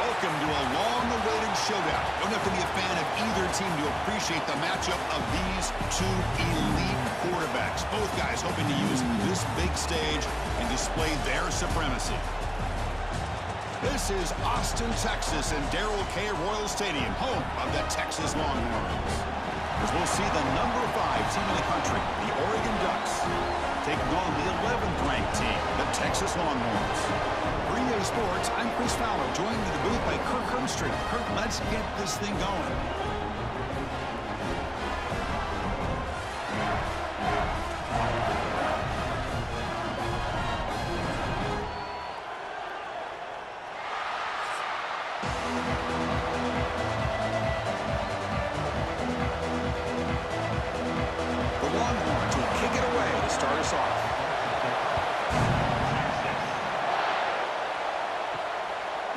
Welcome to a long-awaited showdown. Don't have to be a fan of either team to appreciate the matchup of these two elite quarterbacks. Both guys hoping to use this big stage and display their supremacy. This is Austin, Texas, and Darrell K. Royal Stadium, home of the Texas Longhorns. As we'll see the number 5 team in the country, the Oregon Ducks, taking on the 11th ranked team, the Texas Longhorns. For EA Sports, I'm Chris Fowler, joined in the booth by Kirk Herbstreit. Kirk, let's get this thing going. The Longhorns will kick it away to start us off.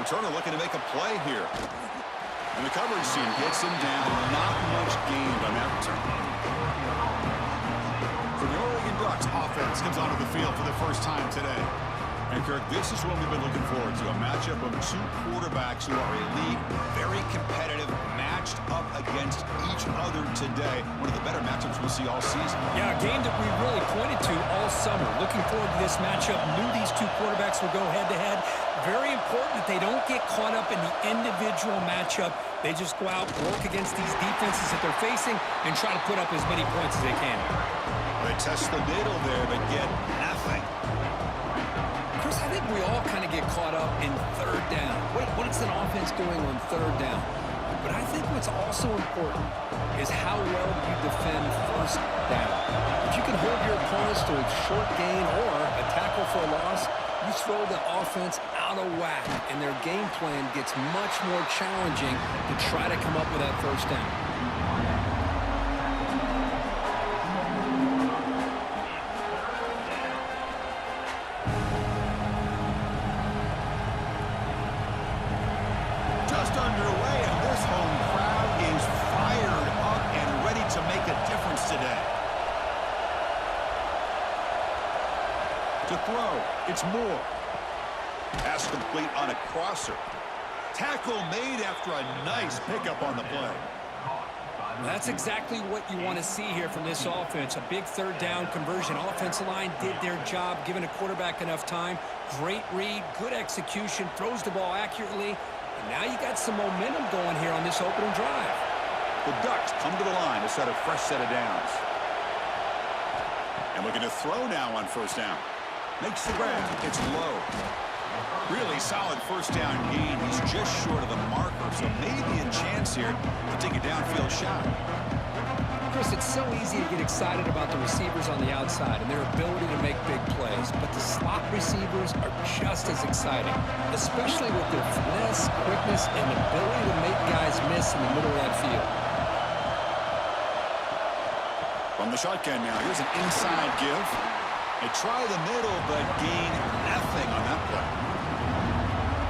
Returner looking to make a play here. And the coverage team gets him down. Not much gained on that return. For the Oregon Ducks, offense comes onto the field for the first time today. And Kirk, this is what we've been looking forward to. A matchup of two quarterbacks who are elite, very competitive, matched up against each other today. One of the better matchups we'll see all season. Yeah, a game that we really pointed to all summer. Looking forward to this matchup. Knew these two quarterbacks would go head-to-head. Very important that they don't get caught up in the individual matchup. They just go out, work against these defenses that they're facing, and try to put up as many points as they can. They test the middle there, but get nothing. Chris, I think we all kind of get caught up in third down. What is an offense doing on third down? But I think what's also important is how well you defend first down. If you can hold your opponents to a short gain or a tackle for a loss, you throw the offense out of whack, and their game plan gets much more challenging to try to come up with that first down. Just underway, and this home crowd is fired up and ready to make a difference today. To throw, it's Moore. Pass complete on a crosser. Tackle made after a nice pickup on the play. That's exactly what you want to see here from this offense. A big third down conversion. Offensive line did their job, giving a quarterback enough time. Great read, good execution, throws the ball accurately. And now you got some momentum going here on this opening drive. The Ducks come to the line to set a fresh set of downs. And looking to throw now on first down. Makes the grab. It's low. Really solid first down gain. He's just short of the marker, so maybe a chance here to take a downfield shot. Chris, it's so easy to get excited about the receivers on the outside and their ability to make big plays, but the slot receivers are just as exciting, especially with their finesse, quickness, and ability to make guys miss in the middle of that field. From the shotgun now, here's an inside give. They try the middle, but gain nothing on that play.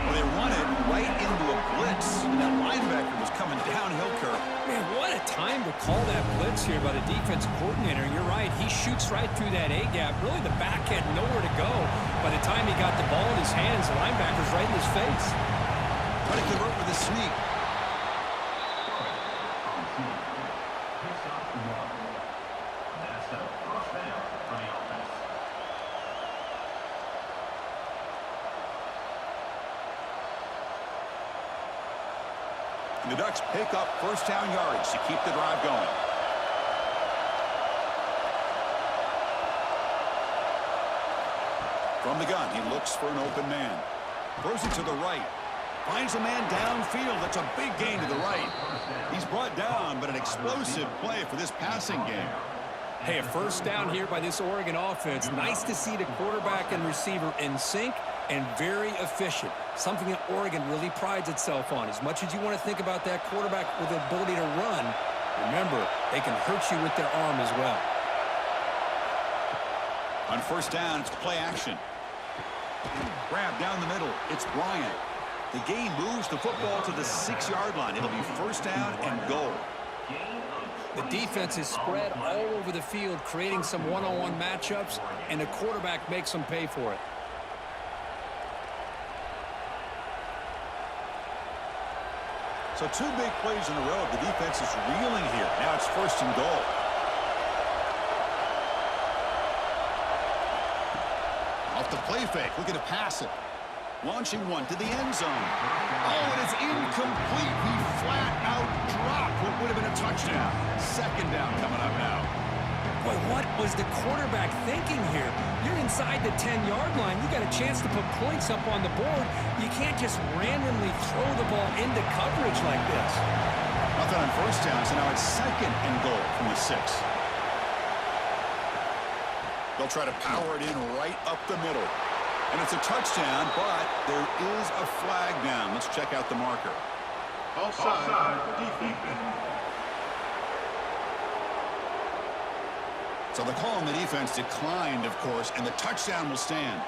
Well, they run it right into a blitz. And that linebacker was coming downhill, Kirk. Man, what a time to call that blitz here by the defensive coordinator. And you're right, he shoots right through that A-gap. Really, the back had nowhere to go. By the time he got the ball in his hands, the linebacker's right in his face. Try to convert with a sneak. And the Ducks pick up first down yards to keep the drive going. From the gun, he looks for an open man. Throws it to the right. Finds a man downfield. That's a big gain to the right. He's brought down, but an explosive play for this passing game. Hey, a first down here by this Oregon offense. Nice to see the quarterback and receiver in sync and very efficient. Something that Oregon really prides itself on. As much as you want to think about that quarterback with the ability to run, remember, they can hurt you with their arm as well. On first down, it's play action. Grab down the middle. It's Bryant. The gain moves the football to the 6-yard line. It'll be first down and goal. The defense is spread all over the field, creating some one-on-one matchups, and the quarterback makes them pay for it. So 2 big plays in a row. The defense is reeling here. Now it's 1st and goal. Off the play fake, looking to pass it. Launching one to the end zone. Oh, and it's incomplete. He flat out dropped what would have been a touchdown. 2nd down coming up now. Boy, what was the quarterback thinking here? You're inside the 10-yard line. You got a chance to put points up on the board. You can't just randomly throw the ball into coverage like this. Nothing on 1st down, so now it's 2nd and goal from the 6. They'll try to power it in right up the middle. And it's a touchdown, but there is a flag down. Let's check out the marker. Offside, defense. So the call on the defense declined, of course, and the touchdown will stand.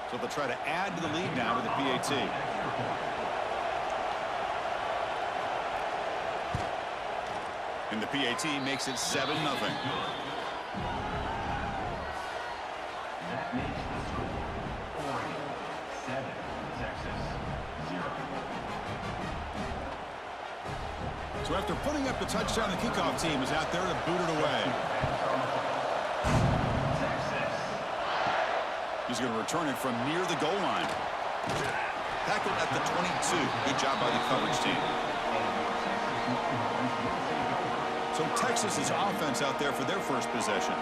So they'll try to add to the lead now with the PAT. And the PAT makes it 7-0. That makes the score 7, Texas 0. So after putting up the touchdown, the kickoff team is out there to boot it away. He's going to return it from near the goal line. Tackled at the 22. Good job by the coverage team. So Texas's offense out there for their first possession.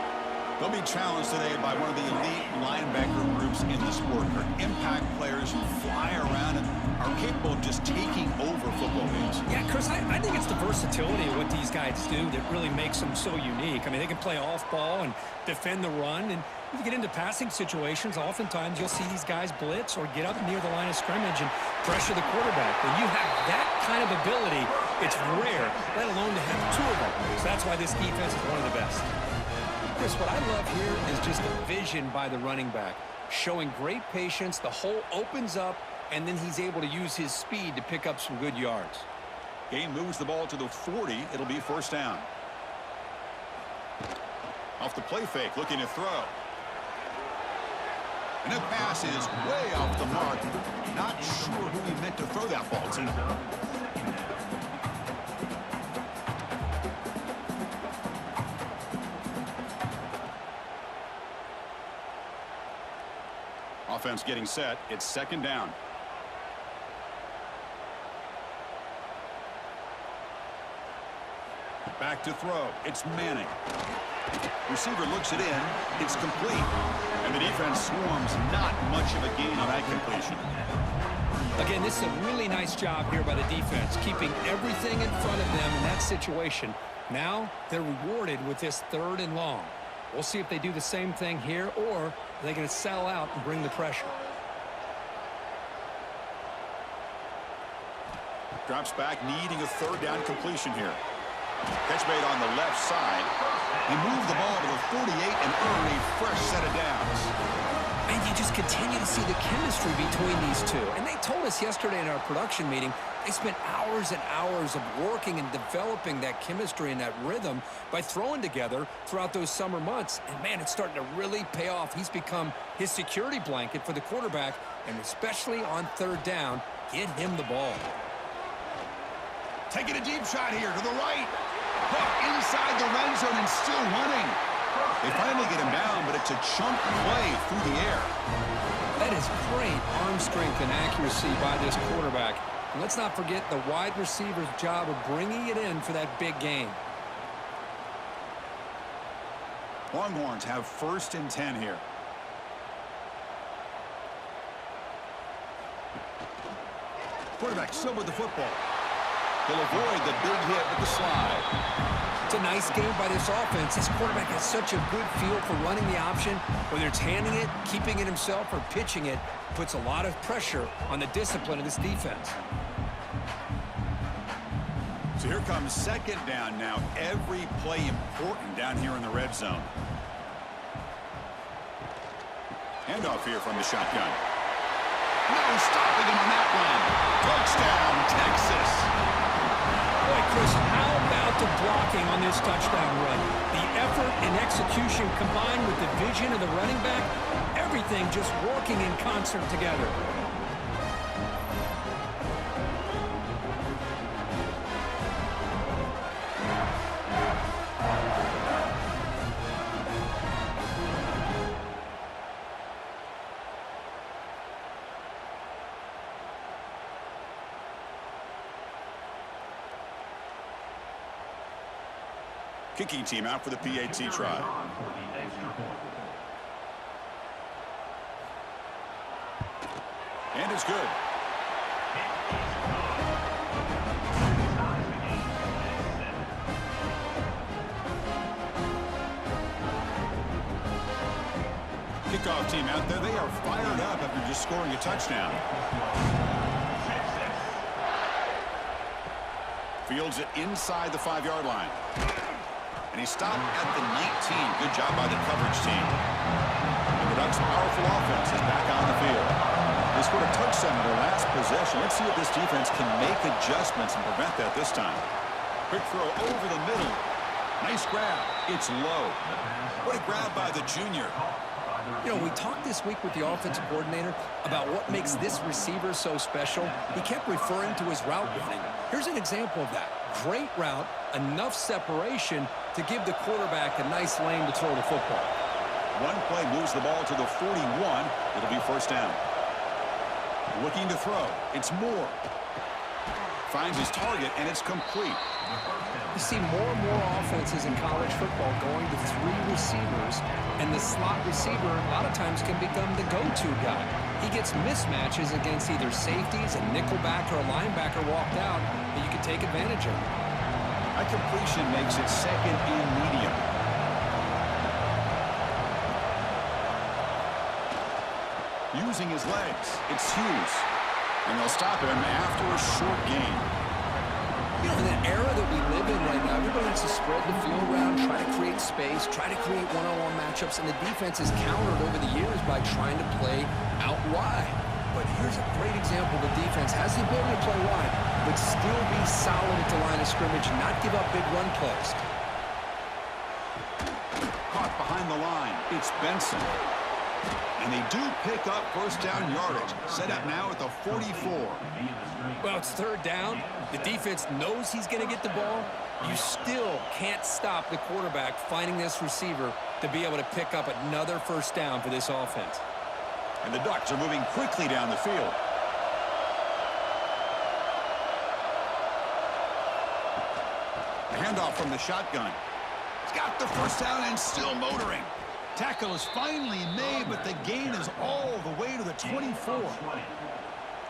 They'll be challenged today by one of the elite linebacker groups in the sport. They're impact players who fly around and are capable of just taking over football games. Yeah, Chris, I think it's the versatility of what these guys do that really makes them so unique. I mean, they can play off ball and defend the run, and if you get into passing situations, oftentimes you'll see these guys blitz or get up near the line of scrimmage and pressure the quarterback. When you have that kind of ability, it's rare, let alone to have 2 of them. So that's why this defense is one of the best. Chris, what I love here is just the vision by the running back, showing great patience. The hole opens up, and then he's able to use his speed to pick up some good yards. Gain moves the ball to the 40. It'll be 1st down. Off the play fake, looking to throw. And the pass is way off the mark. Not sure who he meant to throw that ball to. Offense getting set. It's 2nd down. Back to throw. It's Manning. Receiver looks it in. It's complete. And the defense swarms. Not much of a gain on that completion. Again, this is a really nice job here by the defense, keeping everything in front of them in that situation. Now they're rewarded with this 3rd and long. We'll see if they do the same thing here, or are they going to sell out and bring the pressure. Drops back, needing a 3rd down completion here. Catch made on the left side. He moved the ball to the 48 and earned a fresh set of downs. And you just continue to see the chemistry between these two. And they told us yesterday in our production meeting, they spent hours and hours of working and developing that chemistry and that rhythm by throwing together throughout those summer months. And, man, it's starting to really pay off. He's become his security blanket for the quarterback, and especially on 3rd down, get him the ball. Taking a deep shot here to the right. Hook inside the red zone and still running. They finally get him down, but it's a chunk play through the air. That is great arm strength and accuracy by this quarterback. And let's not forget the wide receiver's job of bringing it in for that big game. Longhorns have 1st and 10 here. Quarterback still with the football. He'll avoid the big hit with the slide. It's a nice game by this offense. This quarterback has such a good feel for running the option. Whether it's handing it, keeping it himself, or pitching it, puts a lot of pressure on the discipline of this defense. So here comes 2nd down now. Every play important down here in the red zone. Handoff here from the shotgun. No stopping him on that one. Touchdown, Texas. Boy, Chris, how about the blocking on this touchdown run? The effort and execution combined with the vision of the running back, everything just working in concert together. Kicking team out for the PAT try. For the extra point. And it's good. Kickoff team out there, they are fired up after just scoring a touchdown. Fields it inside the 5-yard line. And he stopped at the 19. Good job by the coverage team. And the Ducks' powerful offense is back on the field. They scored a touchdown in their last possession. Let's see if this defense can make adjustments and prevent that this time. Quick throw over the middle. Nice grab. It's low. What a grab by the junior. You know, we talked this week with the offensive coordinator about what makes this receiver so special. He kept referring to his route running. Here's an example of that. Great route, enough separation to give the quarterback a nice lane to throw the football. One play moves the ball to the 41. It'll be first down. Looking to throw. It's Moore. Finds his target, and it's complete. You see more and more offenses in college football going to 3 receivers, and the slot receiver a lot of times can become the go-to guy. He gets mismatches against either safeties, a nickelback, or a linebacker walked out that you can take advantage of. That completion makes it second and medium. Using his legs, it's Hughes. And they'll stop him after a short gain. You know, in the era that we live in right now, everybody wants to spread the field around, try to create space, try to create one-on-one matchups, and the defense has countered over the years by trying to play out wide. But here's a great example. The defense has the ability to play wide, but still be solid at the line of scrimmage and not give up big run plays. Caught behind the line. It's Benson. And they do pick up first down yardage. Set up now at the 44. Well, it's third down. The defense knows he's going to get the ball. You still can't stop the quarterback finding this receiver to be able to pick up another first down for this offense. And the Ducks are moving quickly down the field. A handoff from the shotgun. He's got the first down and still motoring. Tackle is finally made, but the gain is all the way to the 24.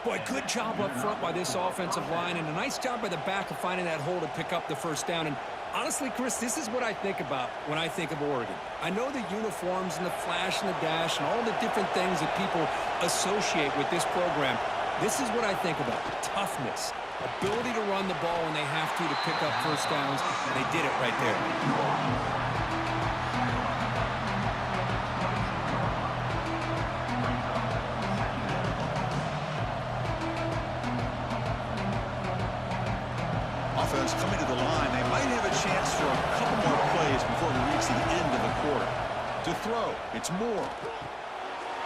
Boy, good job up front by this offensive line, and a nice job by the back of finding that hole to pick up the first down. And honestly, Chris, this is what I think about when I think of Oregon. I know the uniforms and the flash and the dash and all the different things that people associate with this program. This is what I think about. Toughness, ability to run the ball when they have to pick up first downs, and they did it right there. Offense coming to the line. They might have a chance for a couple more plays before we reach the end of the quarter. To throw, it's Moore.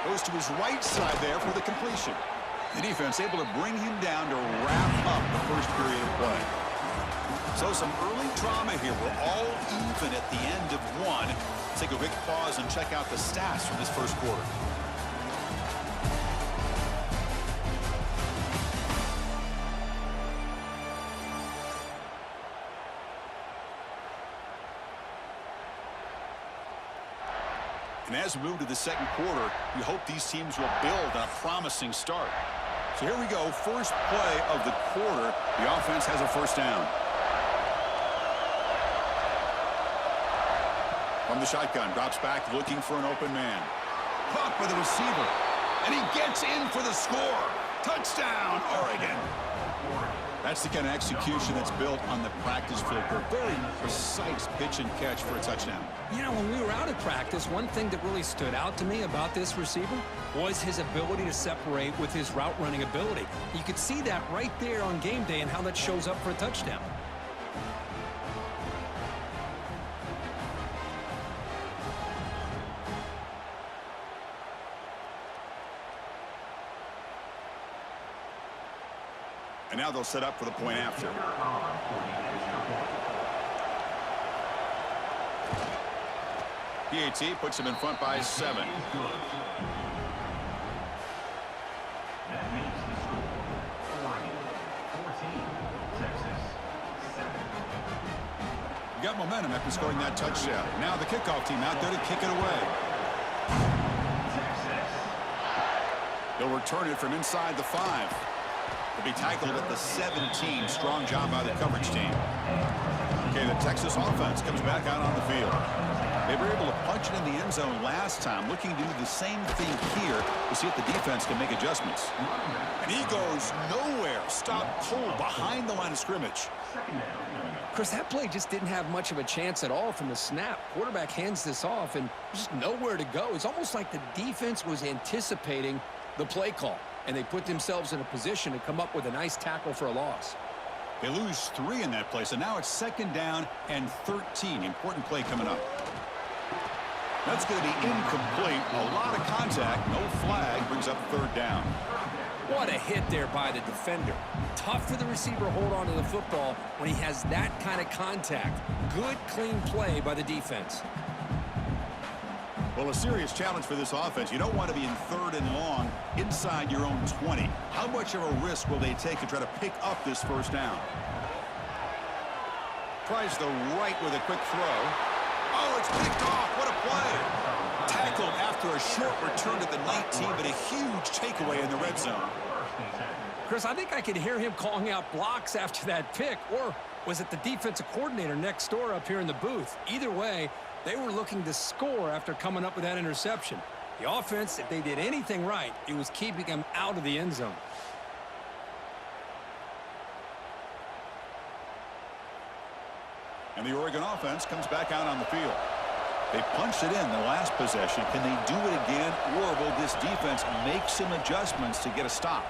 Goes to his right side there for the completion. The defense able to bring him down to wrap up the first period of play. So some early drama here. We're all even at the end of one. Let's take a quick pause and check out the stats from this first quarter. And as we move to the second quarter, we hope these teams will build on a promising start. So here we go, first play of the quarter. The offense has a first down. From the shotgun, drops back looking for an open man. Caught by the receiver, and he gets in for the score. Touchdown, Oregon. That's the kind of execution that's built on the practice field. A very precise pitch and catch for a touchdown. You know, when we were out at practice, one thing that really stood out to me about this receiver was his ability to separate with his route running ability. You could see that right there on game day and how that shows up for a touchdown. And now they'll set up for the point after. PAT puts him in front by 7. That makes the score Oregon 14, Texas 7. Got momentum after scoring that touchdown. Now the kickoff team out there to kick it away. They'll return it from inside the 5. They'll be tackled at the 17. Strong job by the coverage team. Okay, the Texas offense comes back out on the field. They were able to punch it in the end zone last time, looking to do the same thing here to see if the defense can make adjustments. And he goes nowhere. Stop cold behind the line of scrimmage. Chris, that play just didn't have much of a chance at all from the snap. Quarterback hands this off, and just nowhere to go. It's almost like the defense was anticipating the play call, and they put themselves in a position to come up with a nice tackle for a loss. They lose 3 in that play, so now it's 2nd down and 13. Important play coming up. That's going to be incomplete. A lot of contact. No flag. Brings up 3rd down. What a hit there by the defender. Tough for the receiver to hold on to the football when he has that kind of contact. Good, clean play by the defense. Well, a serious challenge for this offense. You don't want to be in 3rd and long inside your own 20. How much of a risk will they take to try to pick up this 1st down? Tries the right with a quick throw. Oh, it's picked off. What a play. Tackled after a short return to the 19, but a huge takeaway in the red zone. Chris, I think I could hear him calling out blocks after that pick, or was it the defensive coordinator next door up here in the booth? Either way, they were looking to score after coming up with that interception. The offense, if they did anything right, it was keeping them out of the end zone. And the Oregon offense comes back out on the field. They punched it in the last possession. Can they do it again, or will this defense make some adjustments to get a stop?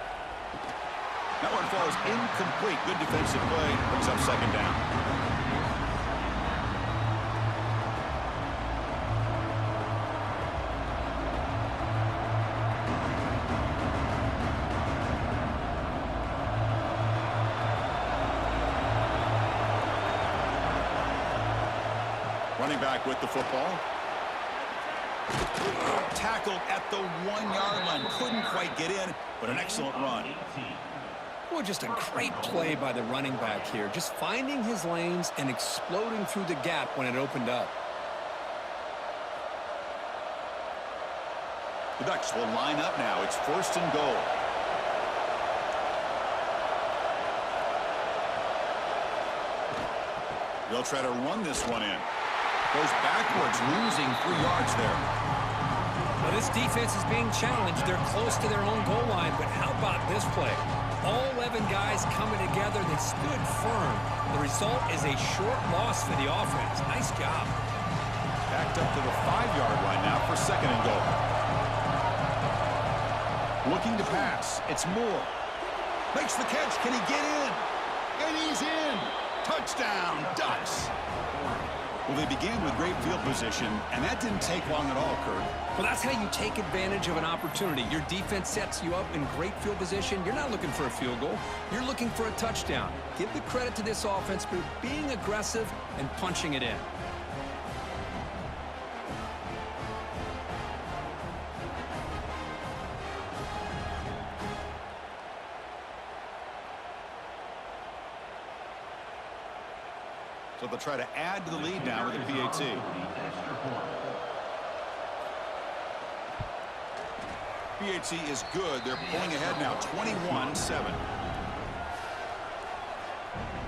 That one falls incomplete. Good defensive play. Brings up 2nd down. Running back with the football. Tackled at the 1-yard line. Couldn't quite get in, but an excellent run. Well, just a great play by the running back here. Just finding his lanes and exploding through the gap when it opened up. The Ducks will line up now. It's 1st and goal. They'll try to run this one in. Goes backwards, losing 3 yards there. Well, this defense is being challenged. They're close to their own goal line, but how about this play? All 11 guys coming together. They stood firm. The result is a short loss for the offense. Nice job. Backed up to the 5-yard line now for 2nd and goal. Looking to pass. It's Moore. Makes the catch. Can he get in? And he's in. Touchdown, Ducks. Well, they began with great field position, and that didn't take long at all, Kirk. Well, that's how you take advantage of an opportunity. Your defense sets you up in great field position. You're not looking for a field goal. You're looking for a touchdown. Give the credit to this offense for being aggressive and punching it in. So they'll try to add to the lead now with a PAT. PAT is good. They're pulling ahead now, 21-7.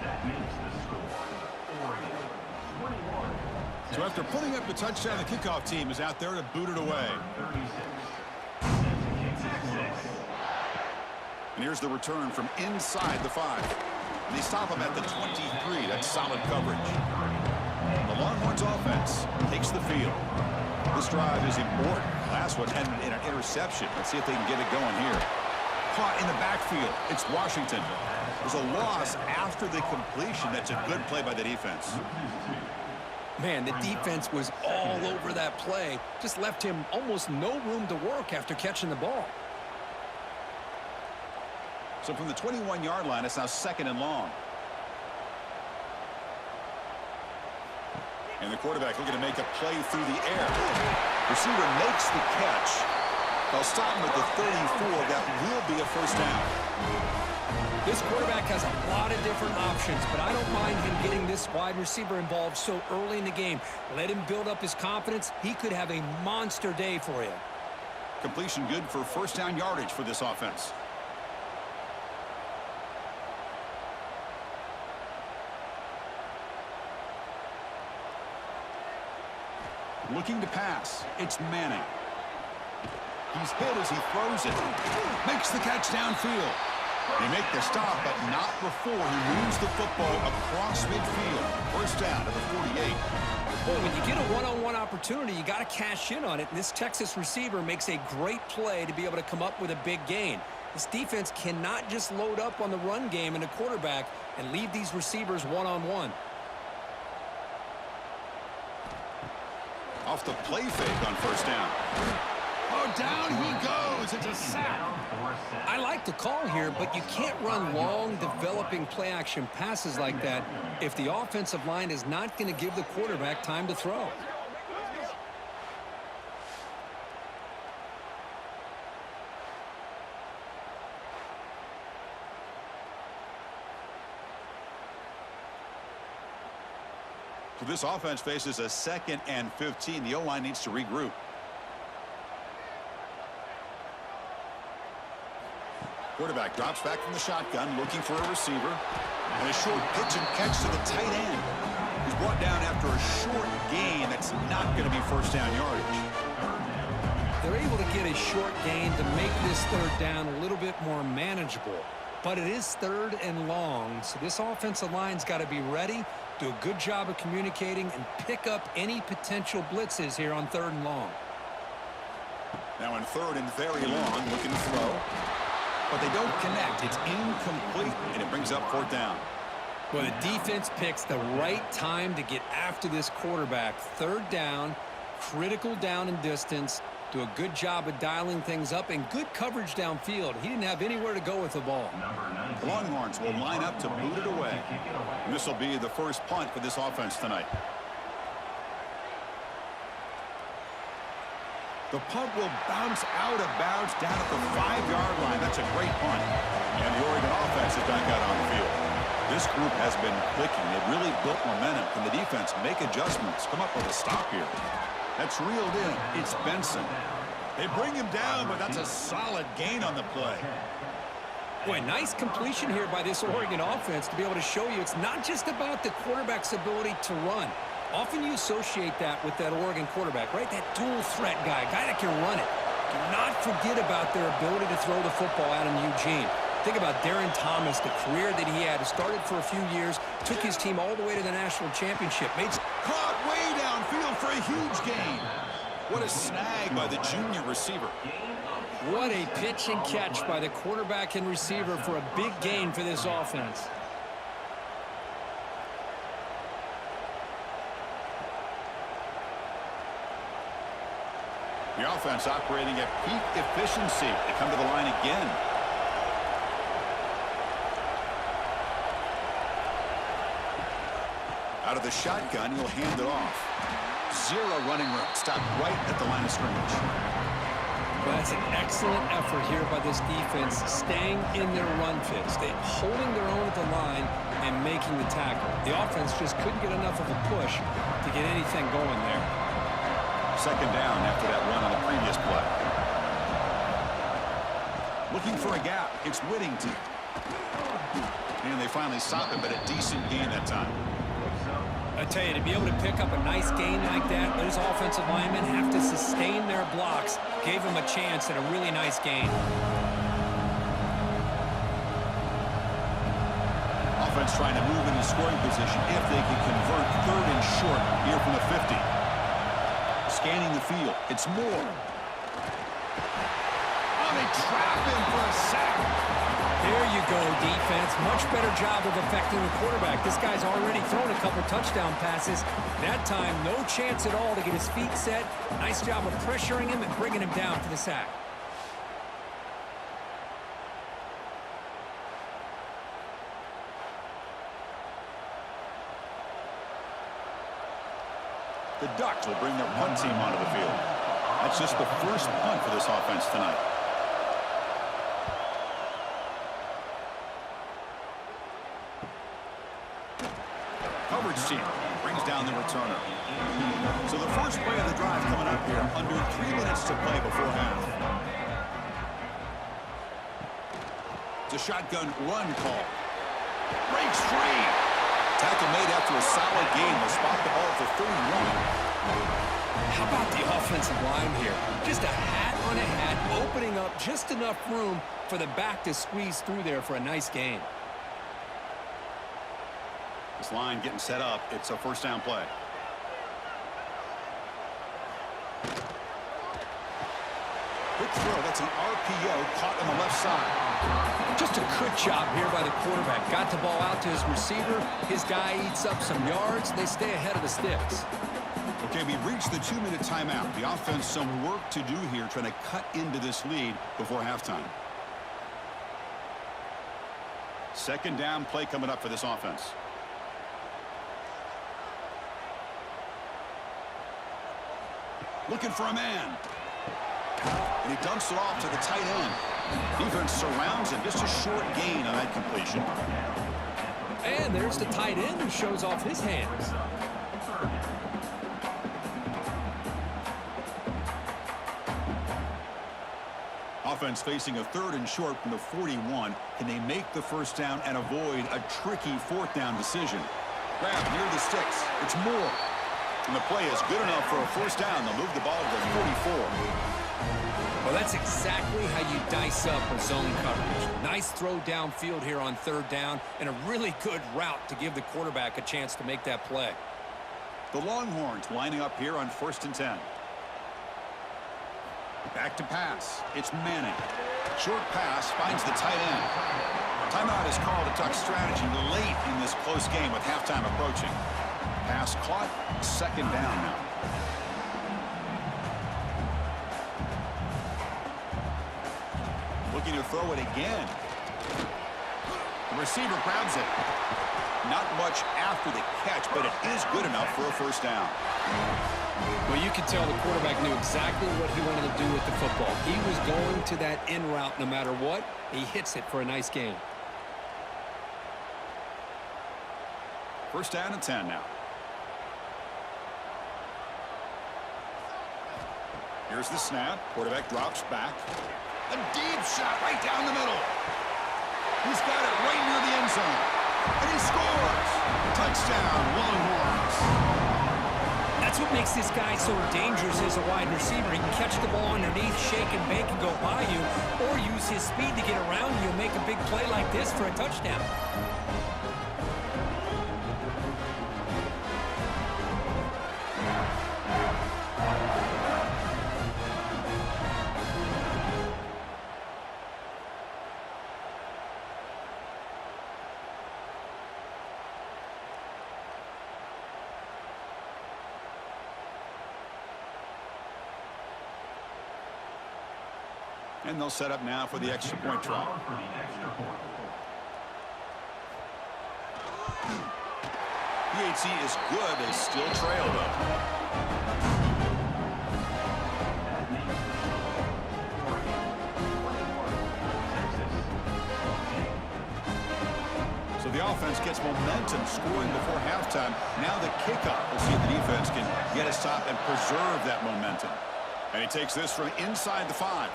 That makes the score Oregon 21. So after putting up the touchdown, the kickoff team is out there to boot it away. 36. And here's the return from inside the 5. And they stop him at the 23. That's solid coverage. The Longhorns offense takes the field. This drive is important. Last one ended in an interception. Let's see if they can get it going here. Caught in the backfield. It's Washington. There's a loss after the completion. That's a good play by the defense. Man, the defense was all over that play. Just left him almost no room to work after catching the ball. So from the 21-yard line, it's now 2nd and long. And the quarterback looking to make a play through the air. Receiver makes the catch. They'll stop him at the 34. That will be a first down. This quarterback has a lot of different options, but I don't mind him getting this wide receiver involved so early in the game. Let him build up his confidence. He could have a monster day for you. Completion good for first down yardage for this offense. Looking to pass. It's Manning. He's hit as he throws it. Makes the catch downfield. They make the stop, but not before he moves the football across midfield. First down to the 48. Well, when you get a one-on-one opportunity, you got to cash in on it. And this Texas receiver makes a great play to be able to come up with a big gain. This defense cannot just load up on the run game and the quarterback and leave these receivers one-on-one. Off the play fake on first down. Oh, down he goes. It's a sack. I like the call here, but you can't run long, developing play-action passes like that if the offensive line is not going to give the quarterback time to throw. So this offense faces a 2nd and 15. The O-line needs to regroup. Quarterback drops back from the shotgun, looking for a receiver. And a short pitch and catch to the tight end. He's brought down after a short gain. That's not going to be first down yardage. They're able to get a short gain to make this third down a little bit more manageable. But it is 3rd and long, so this offensive line's got to be ready, do a good job of communicating, and pick up any potential blitzes here on 3rd and long. Now in 3rd and very long, looking to throw. But they don't connect. It's incomplete, and it brings up 4th down. Well, the defense picks the right time to get after this quarterback. 3rd down, critical down and distance. Do a good job of dialing things up and good coverage downfield. He didn't have anywhere to go with the ball. The Longhorns will line up to boot it away. And this will be the first punt for this offense tonight. The punt will bounce out of bounds down at the 5-yard line. That's a great punt. And the Oregon offense is back out on the field. This group has been clicking. They've really built momentum. Can the defense make adjustments? Come up with a stop here. That's reeled in. It's Benson. They bring him down, but that's a solid gain on the play. Boy, nice completion here by this Oregon offense to be able to show you it's not just about the quarterback's ability to run. Often you associate that with that Oregon quarterback, right? That dual threat guy that can run it. Do not forget about their ability to throw the football out in Eugene. Think about Darren Thomas, the career that he had. He started for a few years, took his team all the way to the national championship. Caught way downfield for a huge gain. What a snag by the junior receiver. What a pitch and catch by the quarterback and receiver for a big gain for this offense. The offense operating at peak efficiency. They come to the line again. Out of the shotgun, he'll hand it off. 0 running room. Stopped right at the line of scrimmage. Well, that's an excellent effort here by this defense, staying in their run fits. They're holding their own at the line and making the tackle. The offense just couldn't get enough of a push to get anything going there. 2nd down after that run on the previous play. Looking for a gap. It's Whittington. And they finally stop him, but a decent gain that time. I tell you, to be able to pick up a nice gain like that, those offensive linemen have to sustain their blocks. Gave them a chance at a really nice gain. Offense trying to move into scoring position if they can convert 3rd and short here from the 50. Scanning the field. It's Moore. Oh, they trap him for a sack. There you go, defense. Much better job of affecting the quarterback. This guy's already thrown a couple touchdown passes. That time, no chance at all to get his feet set. Nice job of pressuring him and bringing him down for the sack. The Ducks will bring their punt team onto the field. That's just the first punt for this offense tonight. Coverage team brings down the returner. So the first play of the drive coming up here, under 3 minutes to play before half. It's a shotgun run call. Breaks free. Tackle made after a solid game. Will spot the ball for 31. How about the offensive line here? Just a hat on a hat, opening up just enough room for the back to squeeze through there for a nice gain. This line getting set up. It's a first down play. Quick throw. That's an RPO caught on the left side. Just a good job here by the quarterback. Got the ball out to his receiver. His guy eats up some yards. They stay ahead of the sticks. Okay, we reached the 2-minute timeout. The offense some work to do here, trying to cut into this lead before halftime. Second down play coming up for this offense. Looking for a man. And he dumps it off to the tight end. Defense surrounds him. Just a short gain on that completion. And there's the tight end who shows off his hands. Offense facing a 3rd and short from the 41. Can they make the first down and avoid a tricky 4th down decision? Grab near the sticks. It's Moore. And the play is good enough for a first down. They'll move the ball to the 44. Well, that's exactly how you dice up a zone coverage. Nice throw downfield here on 3rd down, and a really good route to give the quarterback a chance to make that play. The Longhorns lining up here on 1st and 10. Back to pass. It's Manning. Short pass finds the tight end. Timeout is called to talk strategy late in this close game with halftime approaching. Pass caught. 2nd down now. Looking to throw it again. The receiver grabs it. Not much after the catch, but it is good enough for a first down. Well, you could tell the quarterback knew exactly what he wanted to do with the football. He was going to that in route no matter what. He hits it for a nice gain. First down and 10 now. Here's the snap. Quarterback drops back. A deep shot right down the middle. He's got it right near the end zone. And he scores. Touchdown, Longhorns. That's what makes this guy so dangerous as a wide receiver. He can catch the ball underneath, shake and bake and go by you, or use his speed to get around you and make a big play like this for a touchdown. And they'll set up now for the extra point try. PHC is good. They still trail, though. So the offense gets momentum, scoring before halftime. Now the kickoff. We'll see if the defense can get a stop and preserve that momentum. And he takes this from inside the 5.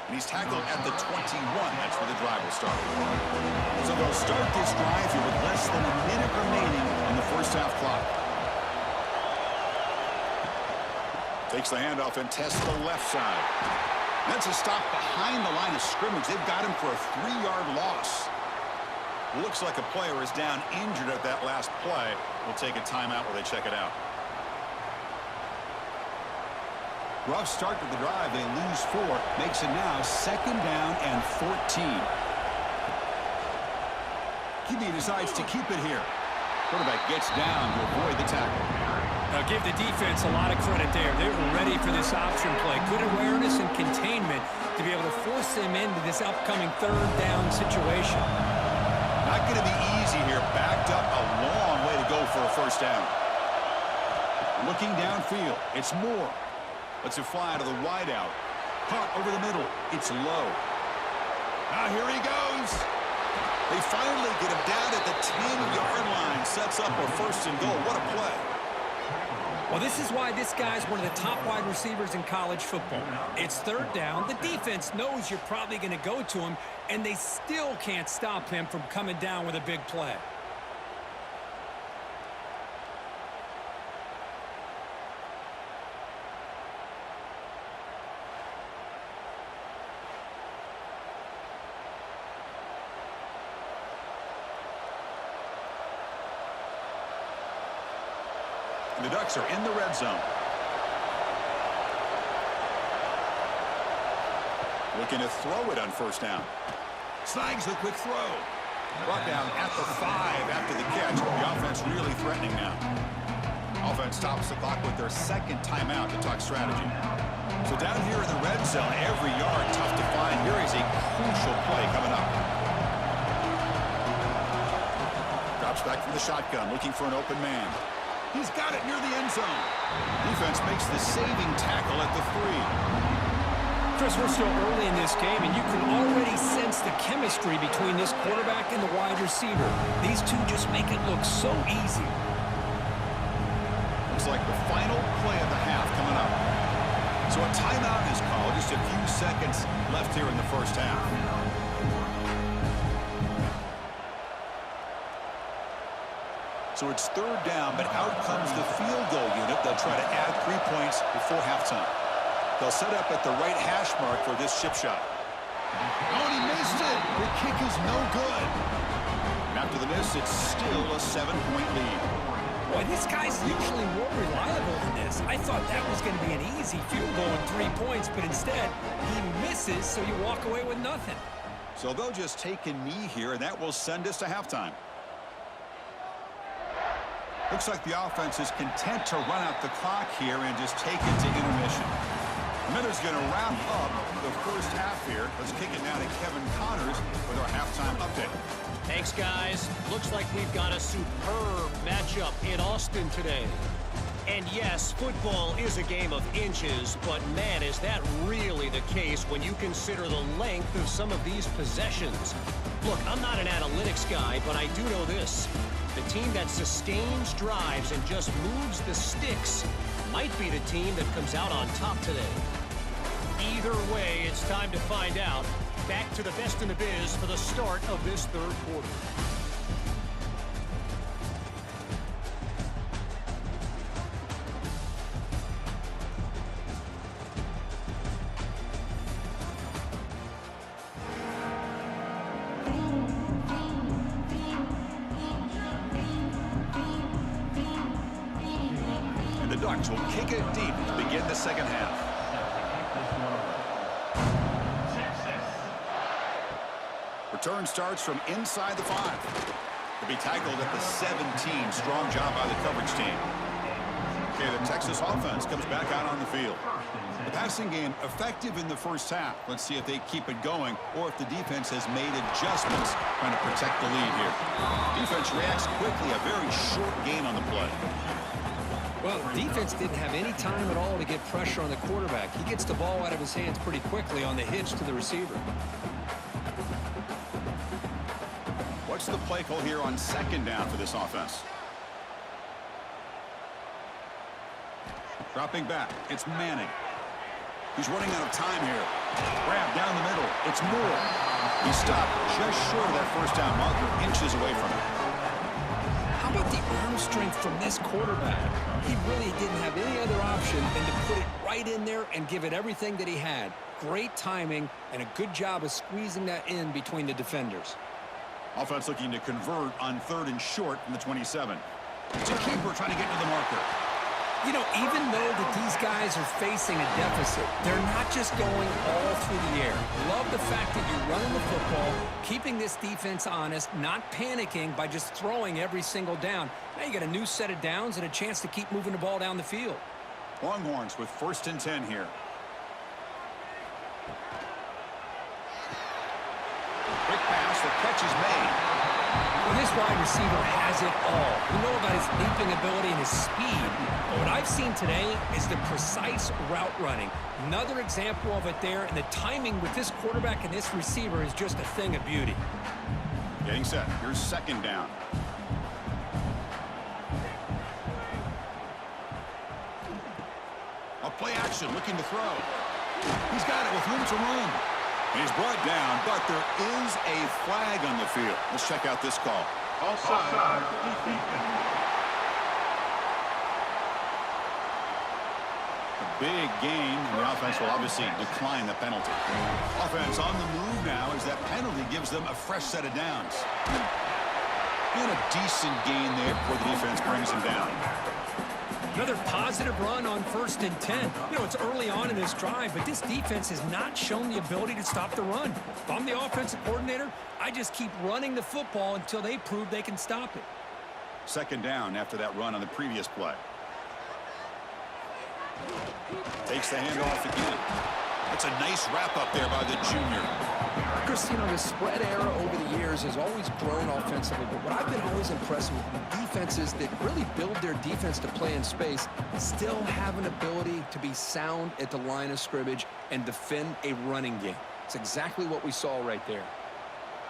And he's tackled at the 21. That's where the drive will start. So they'll start this drive here with less than a minute remaining in the first half clock. Takes the handoff and tests the left side. That's a stop behind the line of scrimmage. They've got him for a 3-yard loss. Looks like a player is down injured at that last play. We'll take a timeout while they check it out. Rough start to the drive. They lose 4. Makes it now 2nd down and 14. QB decides to keep it here. Quarterback gets down to avoid the tackle. Now give the defense a lot of credit there. They were ready for this option play. Good awareness and containment to be able to force them into this upcoming 3rd down situation. Not going to be easy here. Backed up a long way to go for a first down. Looking downfield. It's Moore. Lets it fly to the wideout. Caught over the middle. It's low. Now here he goes. They finally get him down at the 10-yard line. Sets up a first and goal. What a play. Well, this is why this guy's one of the top wide receivers in college football. It's third down. The defense knows you're probably going to go to him, and they still can't stop him from coming down with a big play. The Ducks are in the red zone. Looking to throw it on first down. Snags the quick throw. Brought down at the 5 after the catch. The offense really threatening now. Offense stops the clock with their second timeout to talk strategy. So down here in the red zone, every yard tough to find. Here is a crucial play coming up. Drops back from the shotgun, looking for an open man. He's got it near the end zone. Defense makes the saving tackle at the 3. Chris, we're still early in this game, and you can already sense the chemistry between this quarterback and the wide receiver. These two just make it look so easy. Looks like the final play of the half coming up. So a timeout is called. Just a few seconds left here in the first half. So it's third down, but out comes the field goal unit. They'll try to add 3 points before halftime. They'll set up at the right hash mark for this chip shot. Oh, and he missed it. The kick is no good. And after the miss, it's still a 7-point lead. Boy, this guy's usually more reliable than this. I thought that was going to be an easy field goal and 3 points, but instead, he misses, so you walk away with nothing. So they'll just take a knee here, and that will send us to halftime. Looks like the offense is content to run out the clock here and just take it to intermission. Miller's going to wrap up the first half here. Let's kick it now to Kevin Connors with our halftime update. Thanks, guys. Looks like we've got a superb matchup in Austin today. And yes, football is a game of inches, but man, is that really the case when you consider the length of some of these possessions. Look, I'm not an analytics guy, but I do know this. The team that sustains drives and just moves the sticks might be the team that comes out on top today. Either way, it's time to find out. Back to the best in the biz for the start of this third quarter. The Ducks will kick it deep to begin the second half. Return starts from inside the 5. To be tackled at the 17. Strong job by the coverage team. Okay, the Texas offense comes back out on the field. The passing game effective in the first half. Let's see if they keep it going or if the defense has made adjustments trying to protect the lead here. Defense reacts quickly. A very short gain on the play. Well, defense didn't have any time at all to get pressure on the quarterback. He gets the ball out of his hands pretty quickly on the hitch to the receiver. What's the play call here on second down for this offense? Dropping back, it's Manning. He's running out of time here. Grab down the middle, it's Moore. He stopped just short of that first down marker, inches away from it. How about the arm strength from this quarterback? He really didn't have any other option than to put it right in there and give it everything that he had. Great timing and a good job of squeezing that in between the defenders. Offense looking to convert on third and short from the 27. It's a keeper trying to get to the marker. You know, even though that these guys are facing a deficit, they're not just going all through the air. Love the fact that you're running the football, keeping this defense honest, not panicking by just throwing every single down. Now you got a new set of downs and a chance to keep moving the ball down the field. Longhorns with 1st and 10 here. Quick pass, the catch is made. Well, this wide receiver has it all. We know about his leaping ability and his speed, but what I've seen today is the precise route running. Another example of it there, and the timing with this quarterback and this receiver is just a thing of beauty. Getting set. Here's second down. A play action, looking to throw. He's got it with room to run. He's brought down, but there is a flag on the field. Let's check out this call. Offside. A big gain, and the offense will obviously decline the penalty. Offense on the move now as that penalty gives them a fresh set of downs. And a decent gain there before the defense brings him down. Another positive run on 1st and 10. You know, it's early on in this drive, but this defense has not shown the ability to stop the run. If I'm the offensive coordinator, I just keep running the football until they prove they can stop it. Second down after that run on the previous play. Takes the handoff again. That's a nice wrap-up there by the junior. Chris, you know, the spread era over the years has always grown offensively, but what I've been always impressed with defenses that really build their defense to play in space still have an ability to be sound at the line of scrimmage and defend a running game. It's exactly what we saw right there.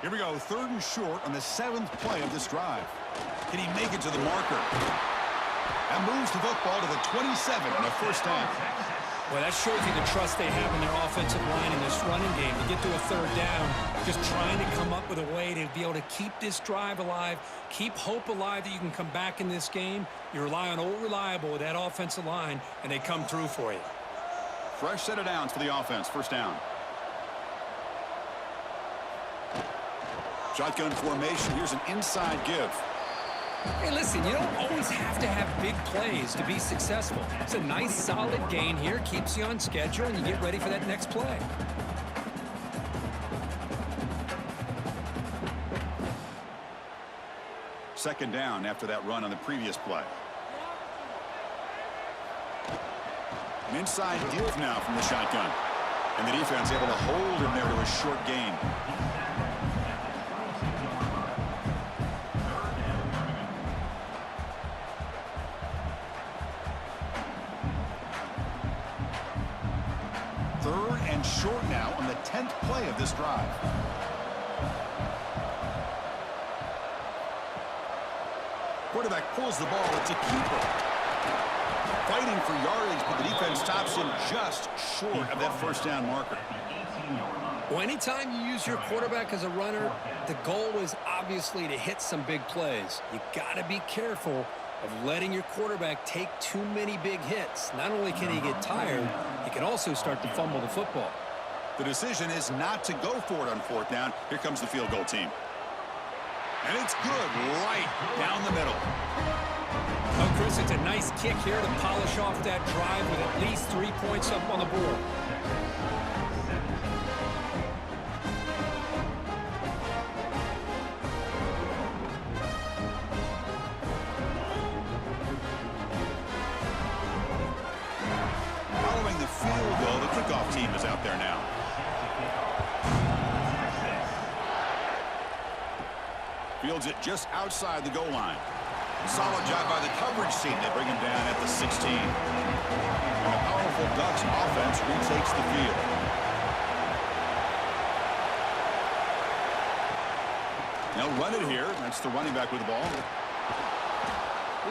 Here we go, 3rd and short on the 7th play of this drive. Can he make it to the marker? That moves the football to the 27 and a first down. Well, that shows you the trust they have in their offensive line in this running game. To get to a 3rd down, just trying to come up with a way to be able to keep this drive alive, keep hope alive that you can come back in this game. You rely on Old Reliable with that offensive line, and they come through for you. Fresh set of downs for the offense, first down. Shotgun formation, here's an inside give. Hey, listen, you don't always have to have big plays to be successful. It's a nice, solid gain here, keeps you on schedule, and you get ready for that next play. Second down after that run on the previous play. An inside give now from the shotgun. And the defense able to hold him there to a short gain. Short now on the 10th play of this drive. Quarterback pulls the ball. It's a keeper. Fighting for yardage, but the defense stops him just short of that first down marker. Well, anytime you use your quarterback as a runner, the goal is obviously to hit some big plays. You got to be careful of letting your quarterback take too many big hits. Not only can he get tired, he can also start to fumble the football. The decision is not to go for it on 4th down. Here comes the field goal team. And it's good right down the middle. Oh, Chris, it's a nice kick here to polish off that drive with at least 3 points up on the board. Following the field goal, the kickoff team is out there now. Fields it just outside the goal line. Solid job by the coverage team. They bring him down at the 16. And the powerful Ducks offense retakes the field. Now run it here. That's the running back with the ball.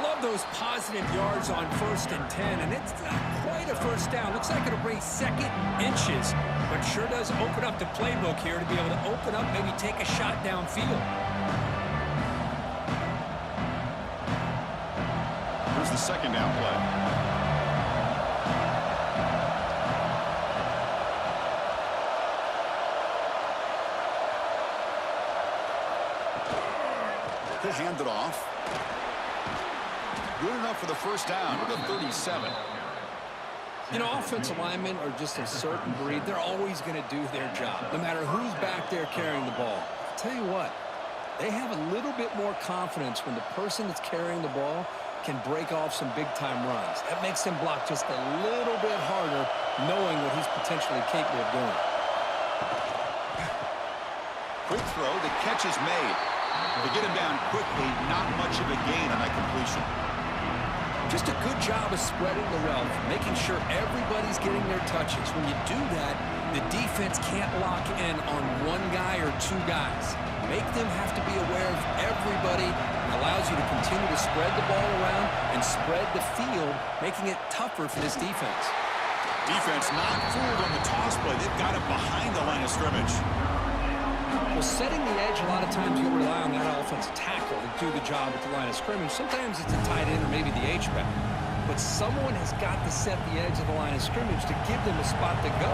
Love those positive yards on 1st and 10, and it's not quite a first down. Looks like it'll bring 2nd inches, but sure does open up the playbook here to be able to open up, maybe take a shot downfield. Here's the second down play. He'll hand it off. Good enough for the first down to the 37. You know, offensive linemen are just a certain breed. They're always going to do their job, no matter who's back there carrying the ball. I'll tell you what, they have a little bit more confidence when the person that's carrying the ball can break off some big-time runs. That makes him block just a little bit harder, knowing what he's potentially capable of doing. Quick throw, the catch is made. They get him down quickly, not much of a gain on that completion. Just a good job of spreading the wealth, making sure everybody's getting their touches. When you do that, the defense can't lock in on one guy or two guys. Make them have to be aware of everybody. It allows you to continue to spread the ball around and spread the field, making it tougher for this defense. Defense not fooled on the toss play. They've got it behind the line of scrimmage. Well, setting the edge, a lot of times you'll rely on that offensive tackle to do the job at the line of scrimmage. Sometimes it's a tight end or maybe the H-back. But someone has got to set the edge of the line of scrimmage to give them a spot to go.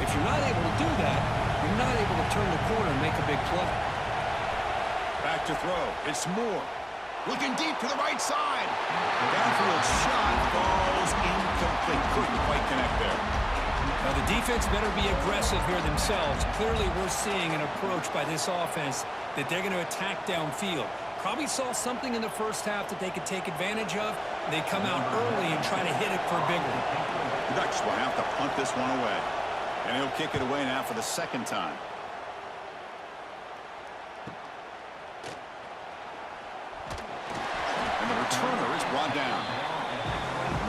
If you're not able to do that, you're not able to turn the corner and make a big play. Back to throw. It's Moore. Looking deep to the right side. The downfield shot falls incomplete. Couldn't quite connect there. Now, the defense better be aggressive here themselves. Clearly, we're seeing an approach by this offense that they're going to attack downfield. Probably saw something in the first half that they could take advantage of. They come out early and try to hit it for a big one. The Ducks will have to punt this one away. And he'll kick it away now for the second time. And the returner is brought down.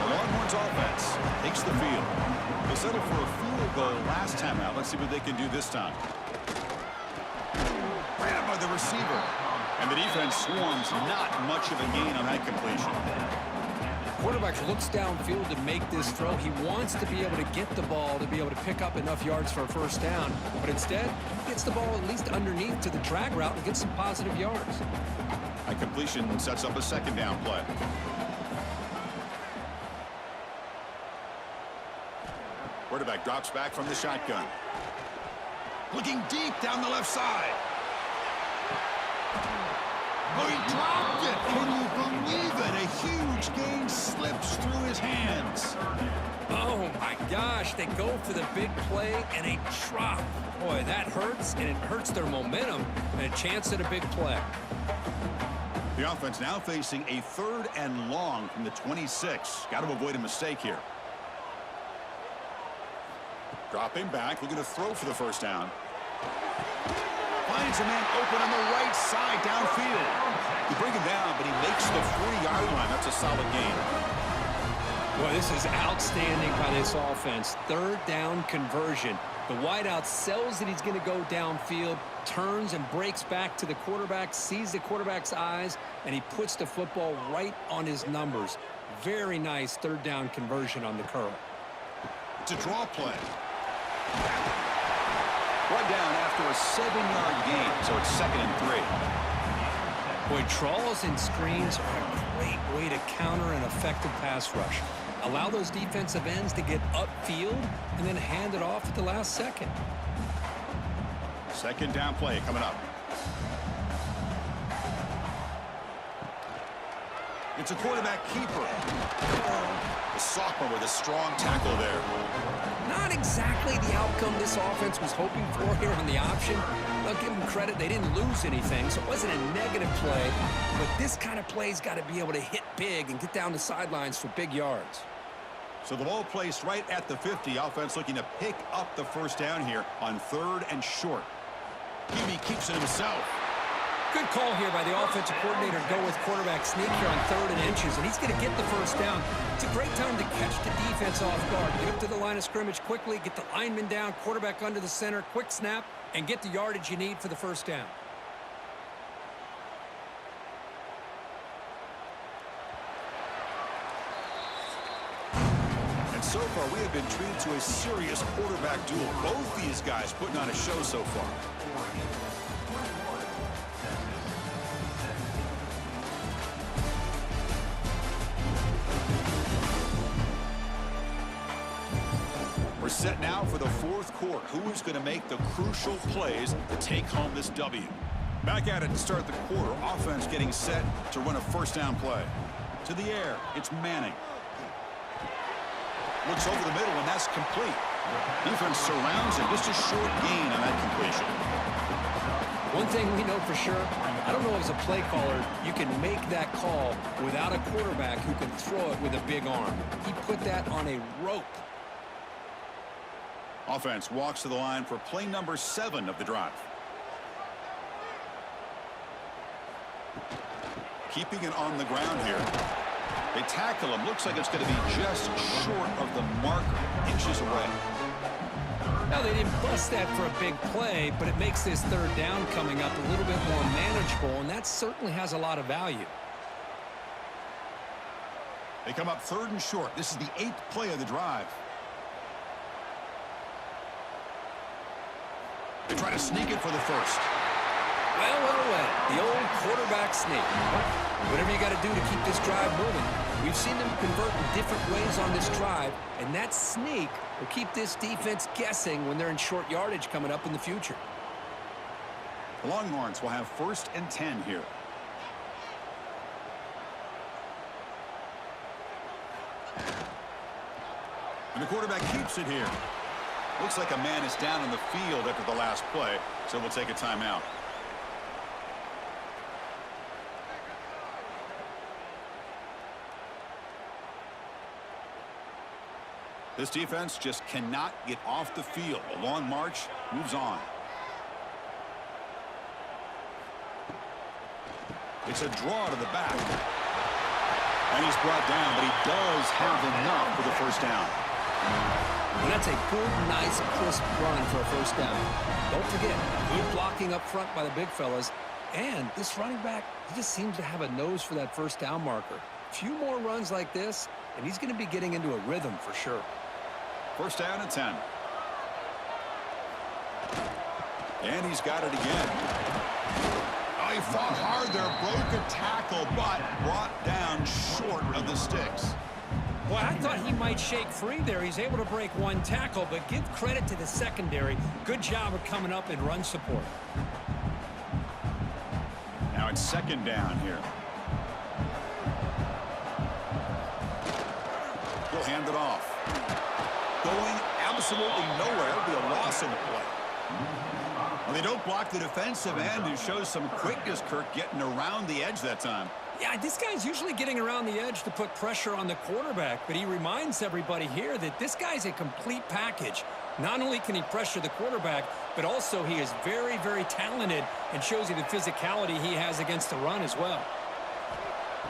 The Longhorns offense takes the field. They settled for a field goal last time out. Let's see what they can do this time. Grabbed by the receiver. And the defense swarms. Not much of a gain on that completion. Quarterback looks downfield to make this throw. He wants to be able to get the ball to be able to pick up enough yards for a first down. But instead, he gets the ball at least underneath to the drag route and gets some positive yards. That completion sets up a second down play. Quarterback drops back from the shotgun. Looking deep down the left side. Oh, he dropped it. Can you believe it? A huge gain slips through his hands. Oh, my gosh. They go for the big play and a drop. Boy, that hurts, and it hurts their momentum and a chance at a big play. The offense now facing a 3rd and long from the 26. Got to avoid a mistake here. Dropping back, looking to throw for the first down. Finds a man open on the right side downfield. You bring him down, but he makes the 40-yard line. That's a solid gain. Boy, this is outstanding by this offense. 3rd down conversion. The wideout sells that he's going to go downfield, turns and breaks back to the quarterback, sees the quarterback's eyes, and he puts the football right on his numbers. Very nice 3rd down conversion on the curl. It's a draw play. One down after a 7-yard gain, so it's 2nd and 3. Boy, draws and screens are a great way to counter an effective pass rush. Allow those defensive ends to get upfield and then hand it off at the last second. Second down play coming up. It's a quarterback keeper. The sophomore with a strong tackle there. Not exactly the outcome this offense was hoping for here on the option. I'll give them credit. They didn't lose anything, so it wasn't a negative play. But this kind of play's got to be able to hit big and get down the sidelines for big yards. So the ball placed right at the 50. Offense looking to pick up the first down here on 3rd and short. Hebe keeps it himself. Good call here by the offensive coordinator to go with quarterback sneak here on 3rd and inches, and he's going to get the first down. It's a great time to catch the defense off guard. Get up to the line of scrimmage quickly, get the lineman down, quarterback under the center, quick snap, and get the yardage you need for the first down. And so far, we have been treated to a serious quarterback duel. Both these guys putting on a show so far. We're set now for the 4th quarter. Who is going to make the crucial plays to take home this W? Back at it to start the quarter. Offense getting set to run a first down play. To the air, it's Manning. Looks over the middle, and that's complete. Defense surrounds him. Just a short gain on that completion. One thing we know for sure, I don't know as a play caller, you can make that call without a quarterback who can throw it with a big arm. He put that on a rope. Offense walks to the line for play number 7 of the drive. Keeping it on the ground here. They tackle him. Looks like it's going to be just short of the marker, inches away. Now, they didn't bust that for a big play, but it makes this third down coming up a little bit more manageable, and that certainly has a lot of value. They come up 3rd and short. This is the 8th play of the drive. They try to sneak it for the first. Well, the old quarterback sneak. Whatever you got to do to keep this drive moving. We've seen them convert in different ways on this drive, and that sneak will keep this defense guessing when they're in short yardage coming up in the future. The Longhorns will have 1st and 10 here. And the quarterback keeps it here. Looks like a man is down on the field after the last play, so we'll take a timeout. This defense just cannot get off the field. A long march moves on. It's a draw to the back. And he's brought down, but he does have enough for the first down. And that's a good, nice, crisp run for a first down. Don't forget, good blocking up front by the big fellas. And this running back, he just seems to have a nose for that first down marker. A few more runs like this, and he's going to be getting into a rhythm for sure. 1st down and 10. And he's got it again. Oh, he fought hard there, broke a tackle, but brought down short of the sticks. Boy, I thought he might shake free there. He's able to break one tackle, but give credit to the secondary. Good job of coming up in run support. Now it's 2nd down here. He'll hand it off. Going absolutely nowhere. It'll be a loss in the play. Well, they don't block the defensive end, who shows some quickness, Kirk, getting around the edge that time. Yeah, this guy's usually getting around the edge to put pressure on the quarterback, but he reminds everybody here that this guy's a complete package. Not only can he pressure the quarterback, but also he is very, very talented and shows you the physicality he has against the run as well.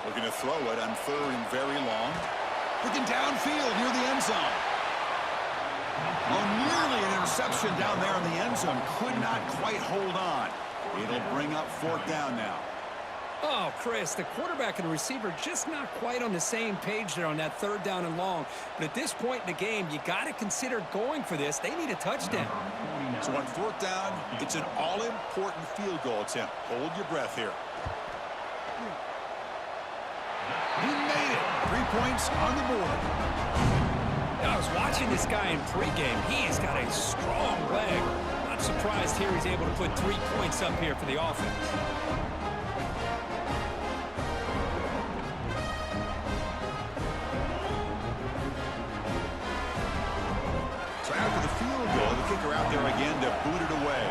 Looking to throw it on 3rd and very long. Looking downfield near the end zone. Oh, nearly an interception down there in the end zone. Could not quite hold on. It'll bring up 4th down now. Oh, Chris, the quarterback and the receiver just not quite on the same page there on that 3rd down and long. But at this point in the game, you got to consider going for this. They need a touchdown. So on 4th down, it's an all-important field goal attempt. Hold your breath here. He made it. 3 points on the board. I was watching this guy in pregame. He's got a strong leg. Not surprised here he's able to put 3 points up here for the offense. So after the field goal, the kicker out there again to boot it away.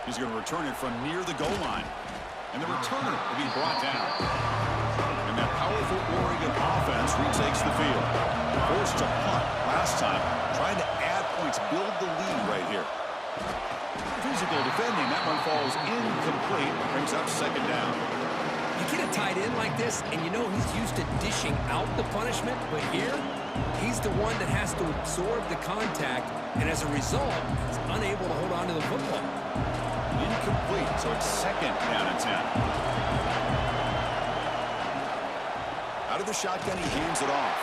He's going to return it from near the goal line. And the returner will be brought down. And that powerful Oregon offense retakes the field. Forced to punt last time. Trying to add points, build the lead right here. Physical defending. That one falls incomplete. Brings up 2nd down. You get a tight end like this, and you know he's used to dishing out the punishment, but here, he's the one that has to absorb the contact, and as a result, he's unable to hold on to the football. Incomplete, so it's 2nd down and 10. Out of the shotgun, he hands it off.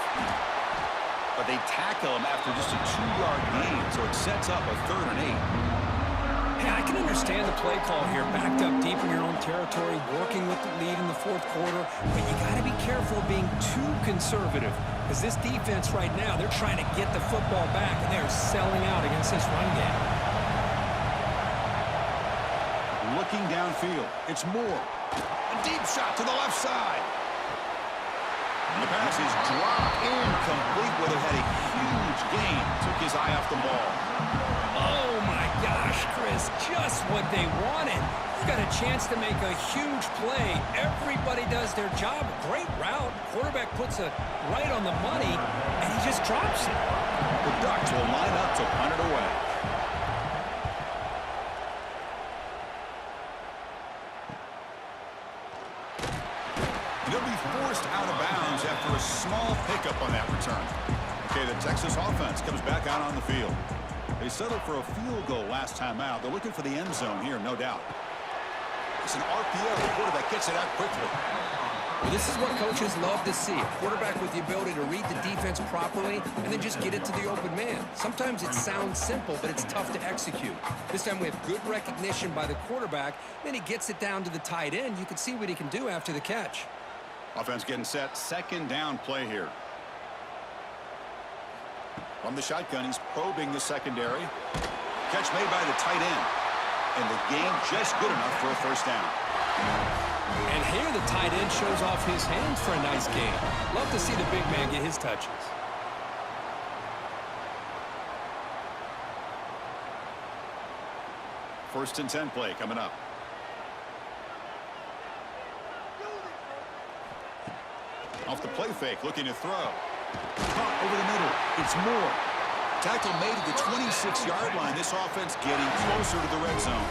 But they tackle him after just a 2-yard gain, so it sets up a 3rd and 8. Hey, I can understand the play call here, backed up deep in your own territory, working with the lead in the 4th quarter, but you got to be careful of being too conservative, because this defense right now, they're trying to get the football back, and they're selling out against this run game. Looking downfield, it's Moore. A deep shot to the left side. And the pass is dropped incomplete, where they had a huge gain. Took his eye off the ball. Oh, my gosh, Chris, just what they wanted. You got a chance to make a huge play. Everybody does their job. Great route. Quarterback puts it right on the money, and he just drops it. The Ducks will line up to punt it away. He'll be forced out of bounds after a small pickup on that return. Okay, the Texas offense comes back out on the field. They settled for a field goal last time out. They're looking for the end zone here, no doubt. It's an RPO. The quarterback gets it out quickly. Well, this is what coaches love to see. A quarterback with the ability to read the defense properly and then just get it to the open man. Sometimes it sounds simple, but it's tough to execute. This time we have good recognition by the quarterback. Then he gets it down to the tight end. You can see what he can do after the catch. Offense getting set. Second down play here. From the shotgun, he's probing the secondary. Catch made by the tight end. And the game just good enough for a first down. And here the tight end shows off his hands for a nice game. Love to see the big man get his touches. First and 10 play coming up. Off the play fake, looking to throw. Caught over the middle. It's Moore. Tackle made at the 26-yard line. This offense getting closer to the red zone.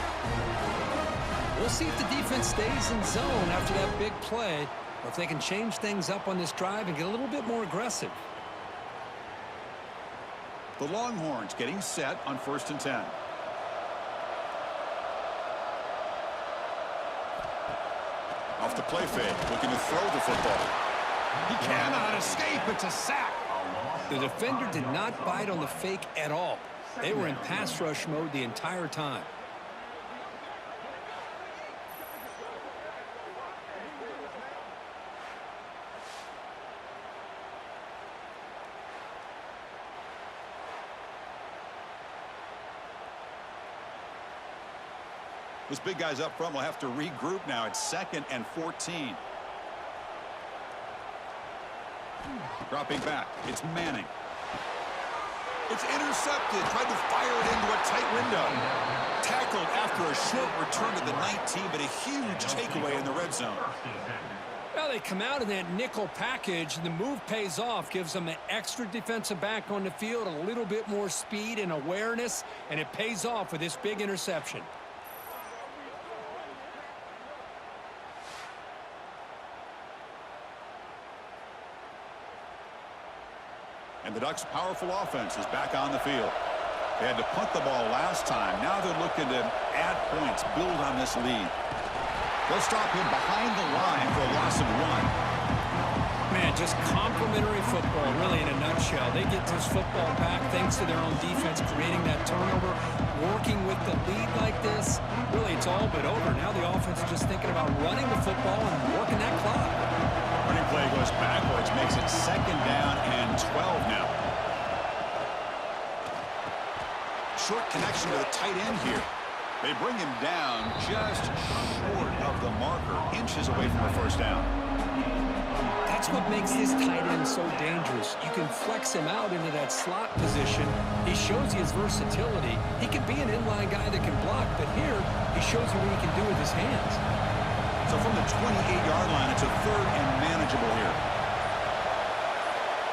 We'll see if the defense stays in zone after that big play, or if they can change things up on this drive and get a little bit more aggressive. The Longhorns getting set on first and 10. Off the play fake, looking to throw the football. He cannot escape. It's a sack. The defender did not bite on the fake at all. They were in pass rush mode the entire time. Those big guys up front will have to regroup now. It's 2nd and 14. Dropping back. It's Manning. It's intercepted. Tried to fire it into a tight window. Tackled after a short return to the 19, but a huge takeaway in the red zone. Well, they come out in that nickel package, and the move pays off, gives them an extra defensive back on the field, a little bit more speed and awareness, and it pays off with this big interception. And the Ducks' powerful offense is back on the field. They had to punt the ball last time. Now they're looking to add points, build on this lead. They'll stop him behind the line for a loss of 1. Man, just complimentary football, really, in a nutshell. They get this football back thanks to their own defense, creating that turnover, working with the lead like this. Really, it's all but over. Now the offense is just thinking about running the football and working that clock. Running play goes backwards, makes it 2nd down and 12 now. Short connection to the tight end here. They bring him down just short of the marker, inches away from a first down. That's what makes this tight end so dangerous. You can flex him out into that slot position. He shows you his versatility. He could be an inline guy that can block, but here he shows you what he can do with his hands. So from the 28-yard line, it's a 3rd and manageable here.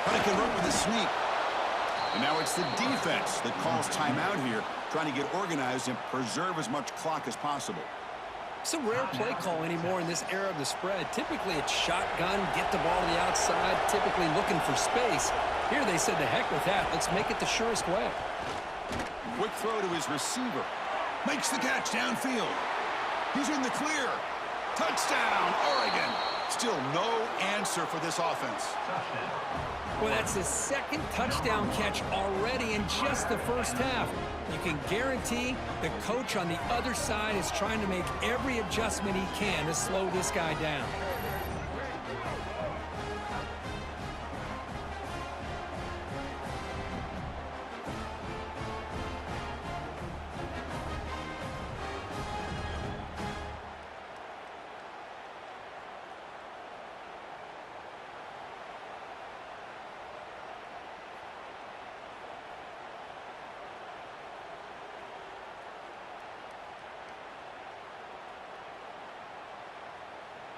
Trying to convert with a sneak. And now it's the defense that calls timeout here, trying to get organized and preserve as much clock as possible. It's a rare play call anymore in this era of the spread. Typically, it's shotgun, get the ball to the outside, typically looking for space. Here they said, the heck with that. Let's make it the surest way. Quick throw to his receiver. Makes the catch downfield. He's in the clear. Touchdown, Oregon. Still no answer for this offense. Well, that's his 2nd touchdown catch already in just the first half. You can guarantee the coach on the other side is trying to make every adjustment he can to slow this guy down.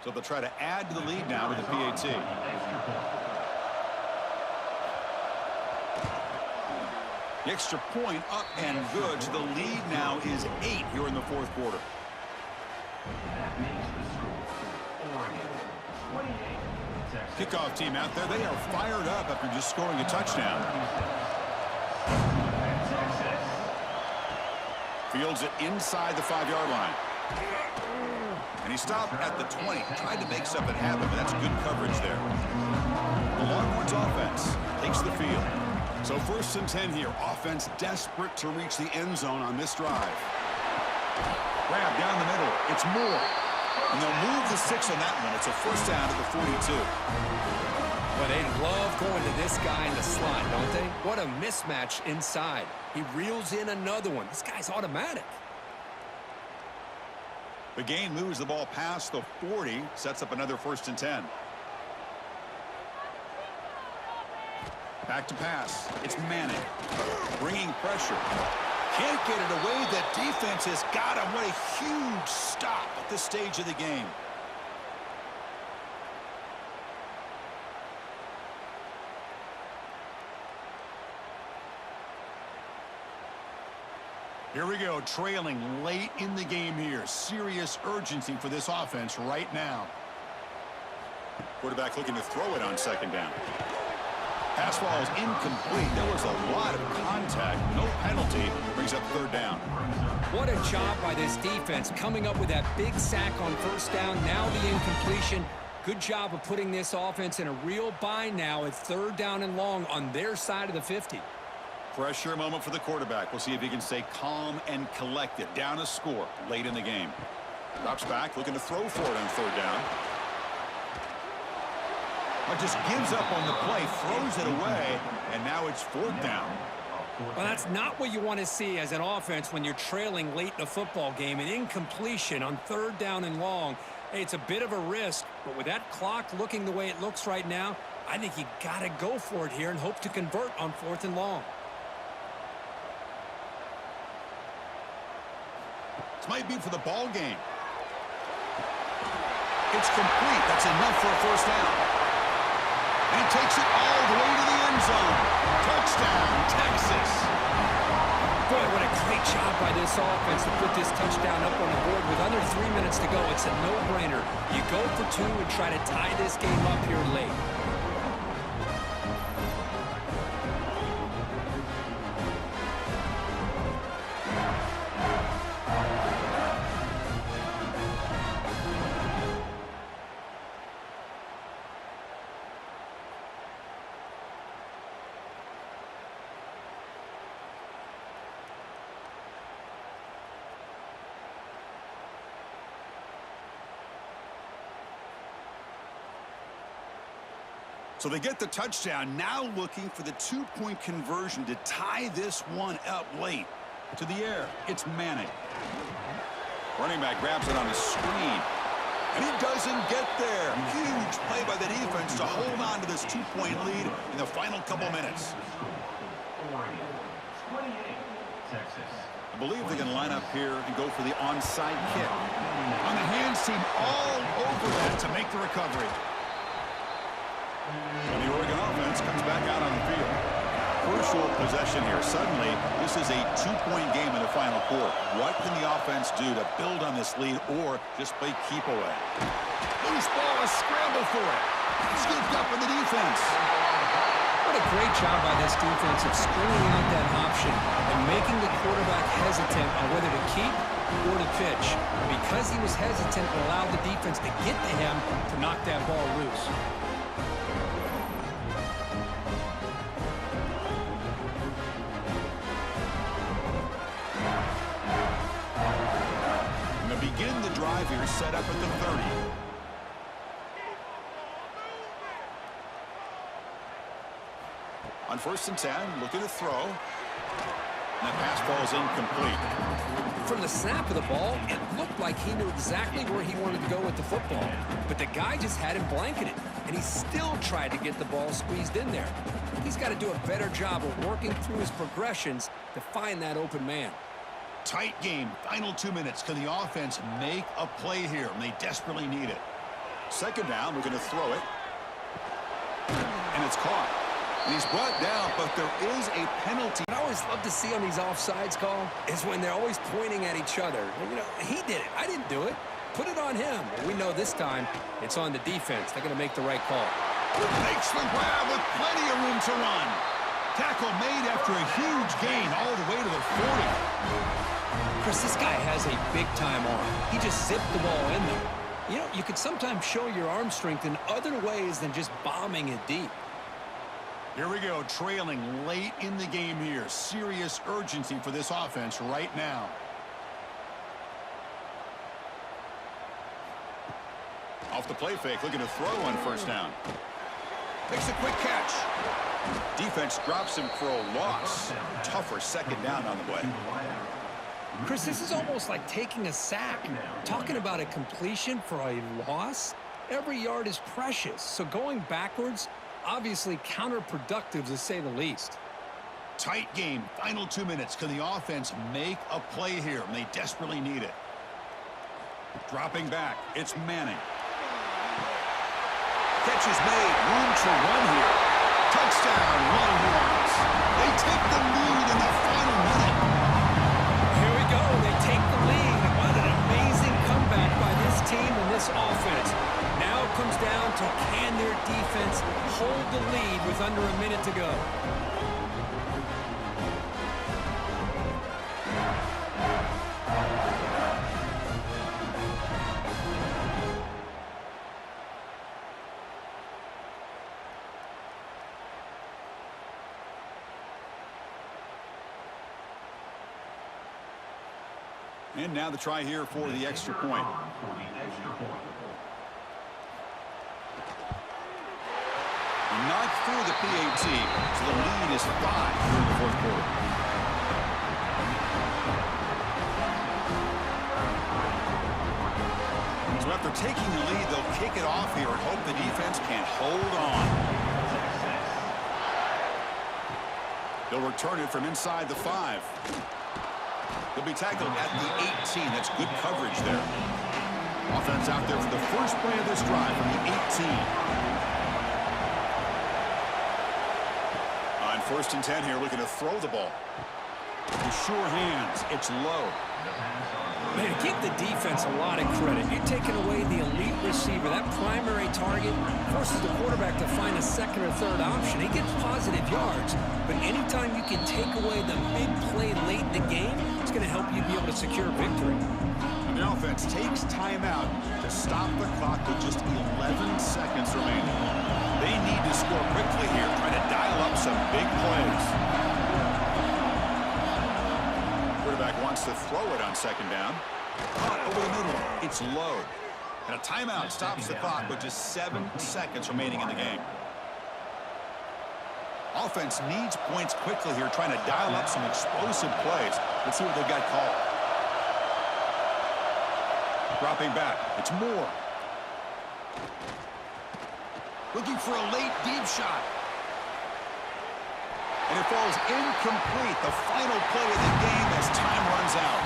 So they'll try to add to the lead now to the PAT. The extra point up and good. So the lead now is 8 here in the 4th quarter. That makes the score Oregon 28. Kickoff team out there, they are fired up after just scoring a touchdown. Fields it inside the 5-yard line. And he stopped at the 20. Tried to make something happen, but that's good coverage there. The Longhorns offense takes the field. So 1st and 10 here. Offense desperate to reach the end zone on this drive. Grab down the middle. It's Moore. And they'll move the 6 on that one. It's a 1st down at the 42. Well, they love going to this guy in the slot, don't they? What a mismatch inside. He reels in another one. This guy's automatic. The game moves the ball past the 40. Sets up another 1st and 10. Back to pass. It's Manning. Bringing pressure. Can't get it away. That defense has got him. What a huge stop at this stage of the game. Here we go, trailing late in the game here. Serious urgency for this offense right now. Quarterback looking to throw it on 2nd down. Pass ball is incomplete. There was a lot of contact. No penalty. Brings up 3rd down. What a job by this defense coming up with that big sack on 1st down. Now the incompletion. Good job of putting this offense in a real bind now at 3rd down and long on their side of the 50. Pressure moment for the quarterback. We'll see if he can stay calm and collected. Down a score late in the game. Drops back, looking to throw for it on 3rd down. But just gives up on the play, throws it away, and now it's 4th down. Well, that's not what you want to see as an offense when you're trailing late in a football game. An incompletion on 3rd down and long. Hey, it's a bit of a risk, but with that clock looking the way it looks right now, I think you got to go for it here and hope to convert on 4th and long. This might be for the ball game. It's complete. That's enough for a 1st down. And he takes it all the way to the end zone. Touchdown, Texas. Boy, what a great job by this offense to put this touchdown up on the board with under 3 minutes to go. It's a no-brainer. You go for 2 and try to tie this game up here late. So they get the touchdown, now looking for the 2-point conversion to tie this one up late. To the air, it's Manning. Running back grabs it on the screen. And he doesn't get there. Huge play by the defense to hold on to this 2-point lead in the final couple minutes. Oregon, 28, Texas. I believe they can line up here and go for the onside kick. On the hands team all over that to make the recovery. And the Oregon offense comes back out on the field. Crucial possession here. Suddenly, this is a 2-point game in the final quarter. What can the offense do to build on this lead or just play keep away? Loose ball, a scramble for it. Scooped up in the defense. What a great job by this defense of stringing out that option and making the quarterback hesitant on whether to keep or to pitch. Because he was hesitant, it allowed the defense to get to him to knock that ball loose. Begin the drive here, set up at the 30. On 1st and 10, looking to throw. And that pass ball is incomplete. From the snap of the ball, it looked like he knew exactly where he wanted to go with the football. But the guy just had him blanketed, and he still tried to get the ball squeezed in there. I think he's got to do a better job of working through his progressions to find that open man. Tight game, final 2 minutes. Can the offense make a play here? And they desperately need it. 2nd down, looking to throw it. And it's caught. And he's brought down, but there is a penalty. What I always love to see on these offsides call is when they're always pointing at each other. You know, he did it. I didn't do it. put it on him. We know this time it's on the defense. They're going to make the right call. Makes the grab with plenty of room to run. Tackle made after a huge gain all the way to the 40. Chris, this guy has a big-time arm. He just zipped the ball in there. You know, you can sometimes show your arm strength in other ways than just bombing it deep. Here we go, trailing late in the game here. Serious urgency for this offense right now. Off the play fake, looking to throw on first down. Makes a quick catch. Defense drops him for a loss. Tougher second down on the way. Chris, this is almost like taking a sack. Talking about a completion for a loss, every yard is precious. So going backwards, obviously counterproductive to say the least. Tight game, final 2 minutes. Can the offense make a play here? They desperately need it. Dropping back, it's Manning. Catch is made, room to run here. Touchdown, Longhorns. They take the lead in the final minute. Here we go, they take the lead. What an amazing comeback by this team and this offense. Now it comes down to can their defense hold the lead with under a minute to go. And now the try here for the extra point. Knocked through the PAT, so the lead is 5 here in the fourth quarter. So after taking the lead, they'll kick it off here and hope the defense can hold on. They'll return it from inside the 5. They'll be tackled at the 18. That's good coverage there. Offense out there for the first play of this drive from the 18. On 1st and 10 here, looking to throw the ball. With sure hands, it's low. Man, give the defense a lot of credit. You're taking away the elite receiver. That primary target forces the quarterback to find a second or third option. He gets positive yards, but anytime you can take away the big play late in the game, it's going to help you be able to secure victory. And the offense takes timeout to stop the clock with just 11 seconds remaining. They need to score quickly here, trying to dial up some big plays. Quarterback wants to throw it on second down. Caught over the middle. It's low. And a timeout stops the clock with just 7 seconds remaining in the game. Offense needs points quickly here, trying to dial up some explosive plays. Let's see what they've got called. Dropping back. It's Moore. Looking for a late deep shot. And it falls incomplete. The final play of the game as time runs out.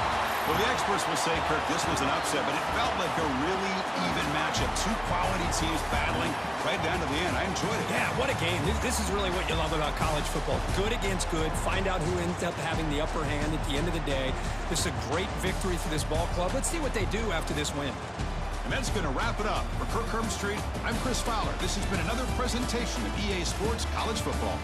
Well, the experts will say, Kirk, this was an upset, but it felt like a really even matchup. Two quality teams battling right down to the end. I enjoyed it. Yeah, what a game. This is really what you love about college football. Good against good. Find out who ends up having the upper hand at the end of the day. This is a great victory for this ball club. Let's see what they do after this win. And that's going to wrap it up. For Kirk Herbstreit, I'm Chris Fowler. This has been another presentation of EA Sports College Football.